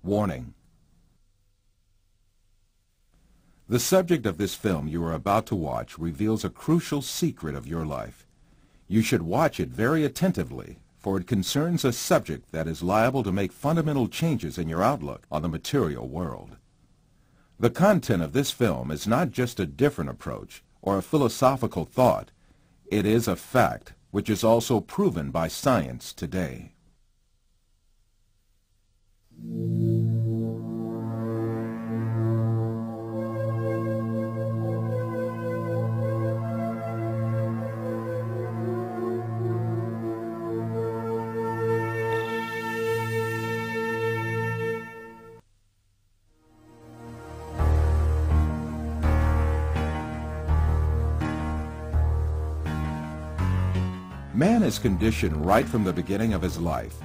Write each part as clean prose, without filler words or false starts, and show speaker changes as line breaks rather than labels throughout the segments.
Warning. The subject of this film you are about to watch reveals a crucial secret of your life. You should watch it very attentively, for it concerns a subject that is liable to make fundamental changes in your outlook on the material world. The content of this film is not just a different approach or a philosophical thought. It is a fact which is also proven by science today. Man is conditioned right from the beginning of his life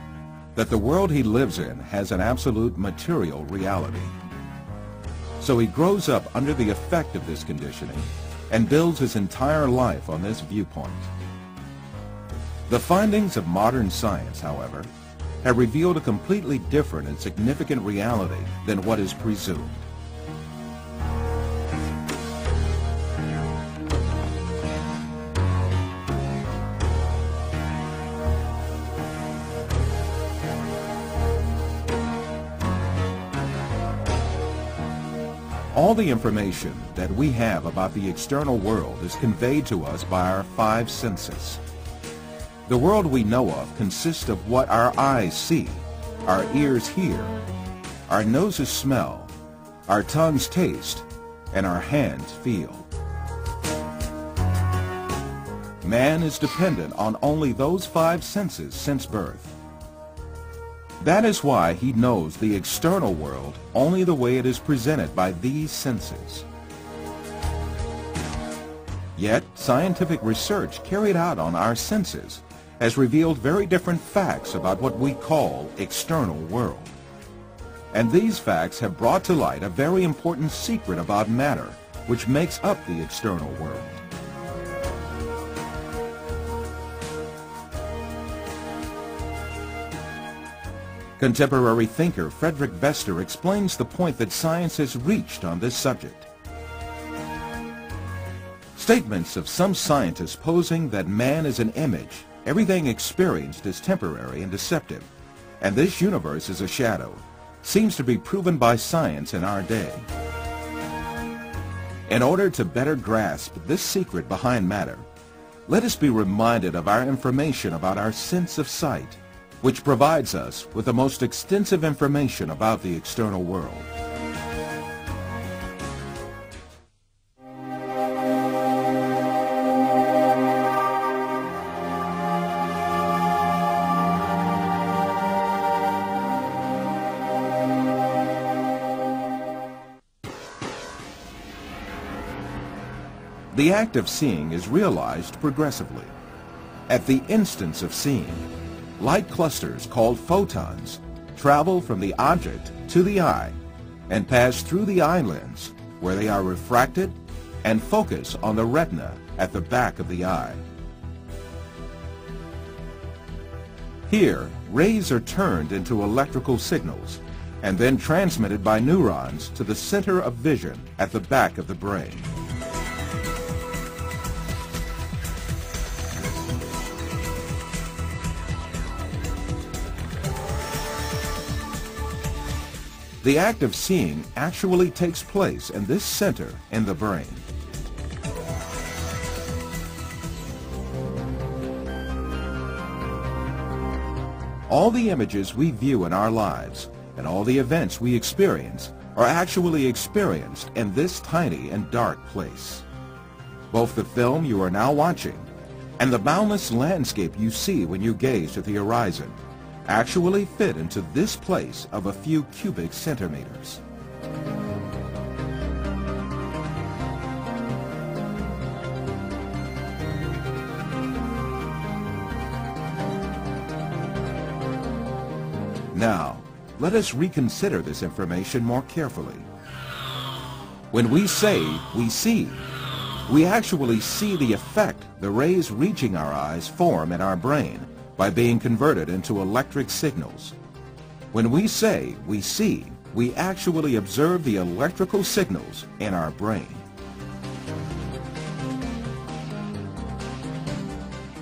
that the world he lives in has an absolute material reality. So he grows up under the effect of this conditioning and builds his entire life on this viewpoint. The findings of modern science, however, have revealed a completely different and significant reality than what is presumed. All the information that we have about the external world is conveyed to us by our five senses. The world we know of consists of what our eyes see, our ears hear, our noses smell, our tongues taste, and our hands feel. Man is dependent on only those five senses since birth. That is why he knows the external world only the way it is presented by these senses. Yet, scientific research carried out on our senses has revealed very different facts about what we call external world. And these facts have brought to light a very important secret about matter, which makes up the external world. Contemporary thinker Frederick Bester explains the point that science has reached on this subject. Statements of some scientists posing that man is an image, everything experienced is temporary and deceptive, and this universe is a shadow, seems to be proven by science in our day. In order to better grasp this secret behind matter, let us be reminded of our information about our sense of sight, which provides us with the most extensive information about the external world. The act of seeing is realized progressively. At the instance of seeing, light clusters called photons travel from the object to the eye and pass through the eye lens, where they are refracted and focus on the retina at the back of the eye. Here, rays are turned into electrical signals and then transmitted by neurons to the center of vision at the back of the brain. The act of seeing actually takes place in this center in the brain. All the images we view in our lives and all the events we experience are actually experienced in this tiny and dark place. Both the film you are now watching and the boundless landscape you see when you gaze at the horizon actually fit into this place of a few cubic centimeters. Now, let us reconsider this information more carefully. When we say we see, we actually see the effect the rays reaching our eyes form in our brain by being converted into electric signals. When we say we see, we actually observe the electrical signals in our brain.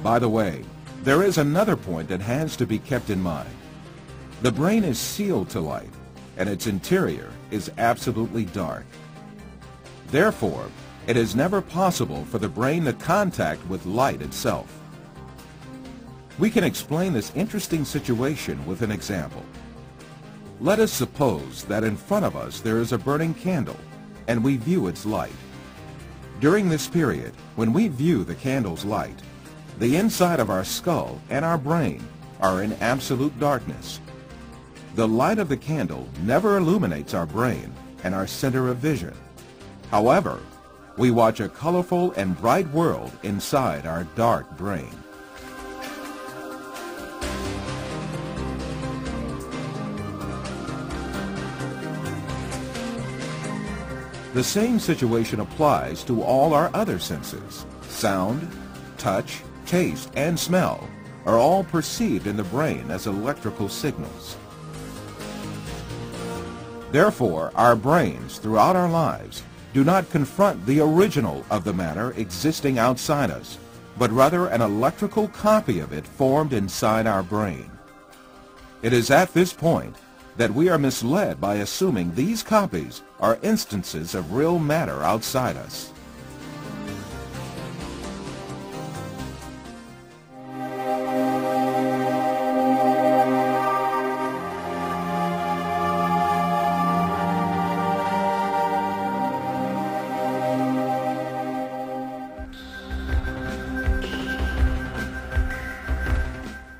By the way, there is another point that has to be kept in mind. The brain is sealed to light, and its interior is absolutely dark. Therefore, it is never possible for the brain to contact with light itself. We can explain this interesting situation with an example. Let us suppose that in front of us there is a burning candle, and we view its light. During this period, when we view the candle's light, the inside of our skull and our brain are in absolute darkness. The light of the candle never illuminates our brain and our center of vision. However, we watch a colorful and bright world inside our dark brain. The same situation applies to all our other senses. Sound, touch, taste, and smell are all perceived in the brain as electrical signals. Therefore, our brains throughout our lives do not confront the original of the matter existing outside us, but rather an electrical copy of it formed inside our brain. It is at this point that we are misled by assuming these copies are instances of real matter outside us.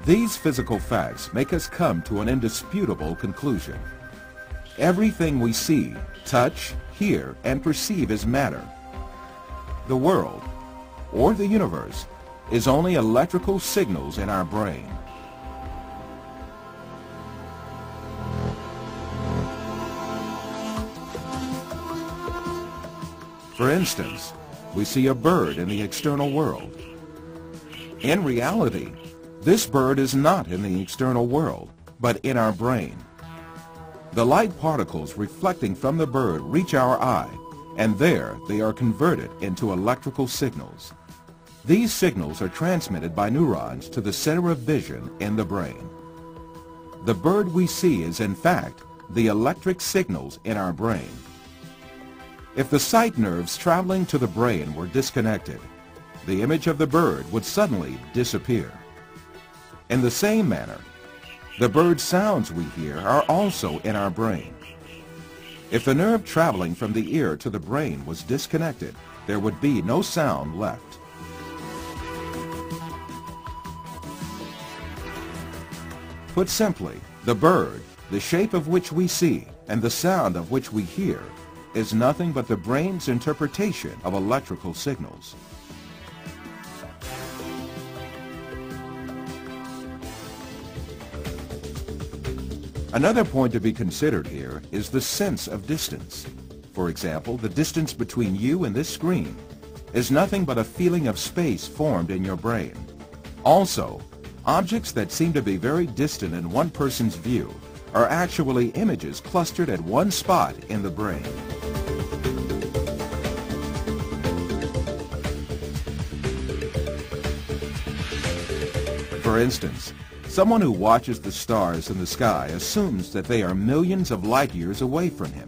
These physical facts make us come to an indisputable conclusion. Everything we see, touch, hear, and perceive is matter. The world, or the universe, is only electrical signals in our brain. For instance, we see a bird in the external world. In reality, this bird is not in the external world, but in our brain. The light particles reflecting from the bird reach our eye, and there they are converted into electrical signals. These signals are transmitted by neurons to the center of vision in the brain. The bird we see is, in fact, the electric signals in our brain. If the sight nerves traveling to the brain were disconnected, the image of the bird would suddenly disappear. In the same manner, the bird sounds we hear are also in our brain. If the nerve traveling from the ear to the brain was disconnected, there would be no sound left. Put simply, the bird, the shape of which we see, and the sound of which we hear, is nothing but the brain's interpretation of electrical signals. Another point to be considered here is the sense of distance. For example, the distance between you and this screen is nothing but a feeling of space formed in your brain. Also, objects that seem to be very distant in one person's view are actually images clustered at one spot in the brain. For instance, someone who watches the stars in the sky assumes that they are millions of light years away from him.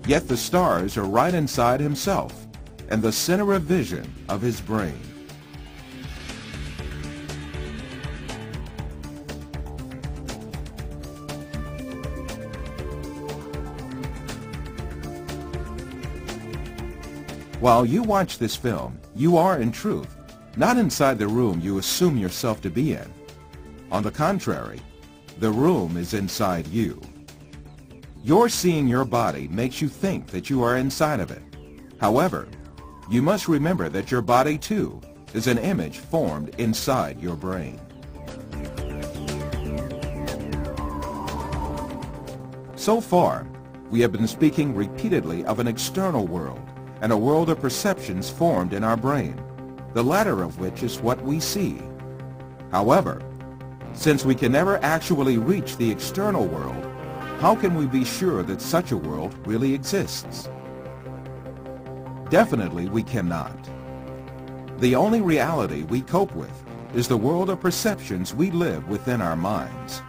Yet the stars are right inside himself and the center of vision of his brain. While you watch this film, you are in truth not inside the room you assume yourself to be in. On the contrary, the room is inside you. Your seeing your body makes you think that you are inside of it. However, you must remember that your body too is an image formed inside your brain. So far, we have been speaking repeatedly of an external world and a world of perceptions formed in our brain, the latter of which is what we see. However, Since we can never actually reach the external world, how can we be sure that such a world really exists? Definitely we cannot. The only reality we cope with is the world of perceptions we live within our minds.